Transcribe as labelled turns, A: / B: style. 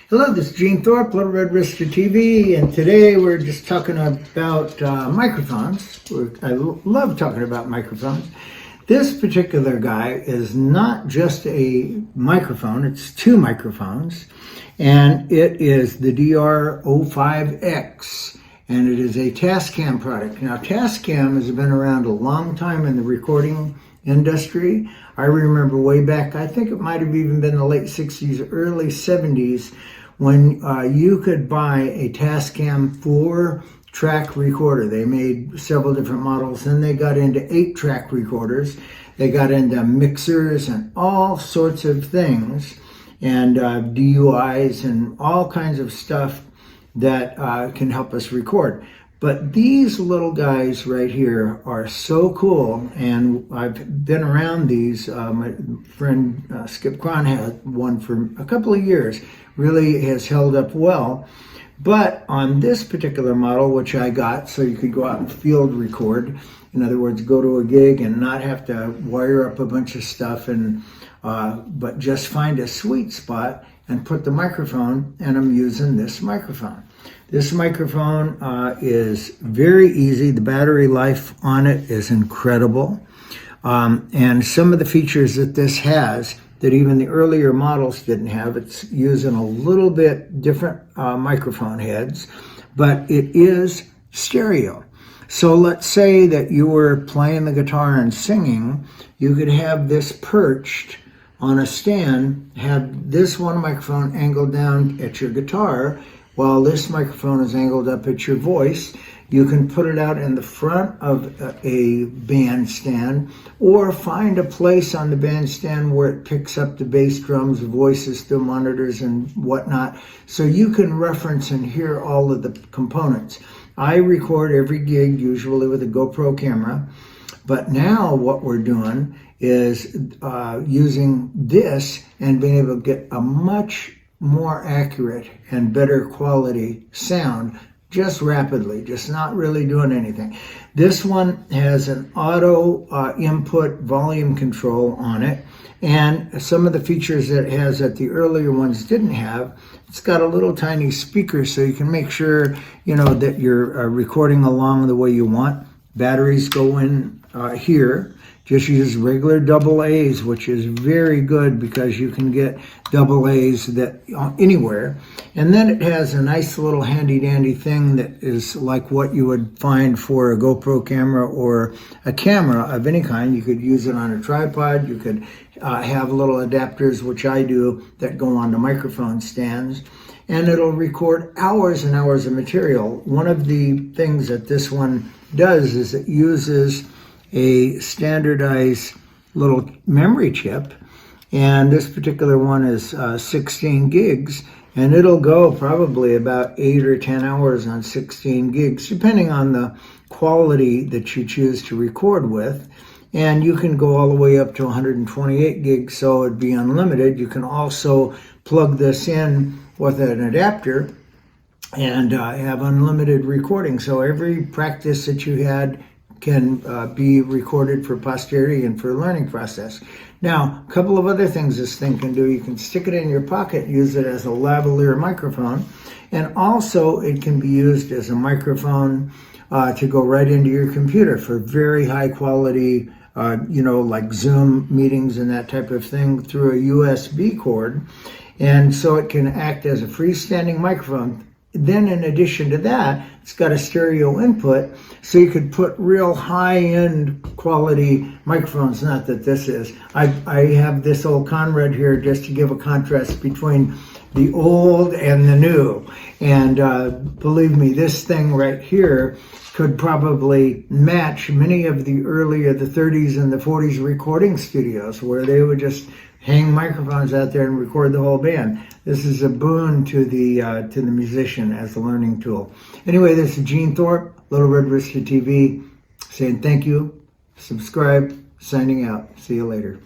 A: Hello, this is Gene Thorpe, Little Red Rooster TV, and today we're just talking about microphones. I love talking about microphones. This particular guy is not just a microphone, it's two microphones, and it is the DR-05X, and it is a Tascam product. Now, Tascam has been around a long time in the recording industry. I remember way back, I think it might have even been the late 60s, early 70s, when you could buy a Tascam 4-track recorder. They made several different models, and they got into 8-track recorders. They got into mixers and all sorts of things, and DUIs and all kinds of stuff that can help us record. But these little guys right here are so cool, and I've been around these. My friend Skip Cron had one for a couple of years. Really has held up well. But on this particular model, which I got so you could go out and field record, in other words, go to a gig and not have to wire up a bunch of stuff, and but just find a sweet spot and put the microphone, and I'm using this microphone. This microphone is very easy. The battery life on it is incredible. And some of the features that this has that even the earlier models didn't have, it's using a little bit different microphone heads, but it is stereo. So let's say that you were playing the guitar and singing, you could have this perched on a stand, have this one microphone angled down at your guitar, while this microphone is angled up at your voice. You can put it out in the front of a bandstand, or find a place on the bandstand where it picks up the bass drums, voices through monitors and whatnot, so you can reference and hear all of the components. I record every gig usually with a GoPro camera, but now what we're doing is using this and being able to get a much more accurate and better quality sound just rapidly, just not really doing anything. This one has an auto input volume control on it, and some of the features that it has that the earlier ones didn't have. It's got a little tiny speaker so you can make sure that you're recording along the way you want. Batteries go in here. Just use regular AA's, which is very good because you can get AA's that anywhere. And then it has a nice little handy dandy thing that is like what you would find for a GoPro camera or a camera of any kind. You could use it on a tripod. You could have little adapters, which I do, that go on the microphone stands. And it'll record hours and hours of material. One of the things that this one does is it uses a standardized little memory chip, and this particular one is 16 gigs, and it'll go probably about 8 or 10 hours on 16 gigs, depending on the quality that you choose to record with. And you can go all the way up to 128 gigs, so it'd be unlimited. You can also plug this in with an adapter and have unlimited recording. So every practice that you had can be recorded for posterity and for learning process. Now, a couple of other things this thing can do. You can stick it in your pocket, use it as a lavalier microphone, and also it can be used as a microphone to go right into your computer for very high quality, like Zoom meetings and that type of thing through a USB cord. And so it can act as a freestanding microphone. Then in addition to that, it's got a stereo input, so you could put real high-end quality microphones. Not that this is. I have this old Conrad here just to give a contrast between the old and the new. And believe me, this thing right here could probably match many of the earlier, the 30s and the 40s recording studios, where they would just hang microphones out there and record the whole band. This is a boon to the musician as a learning tool. Anyway, this is Gene Thorpe, Little Red Rooster TV, saying thank you, subscribe, signing out. See you later.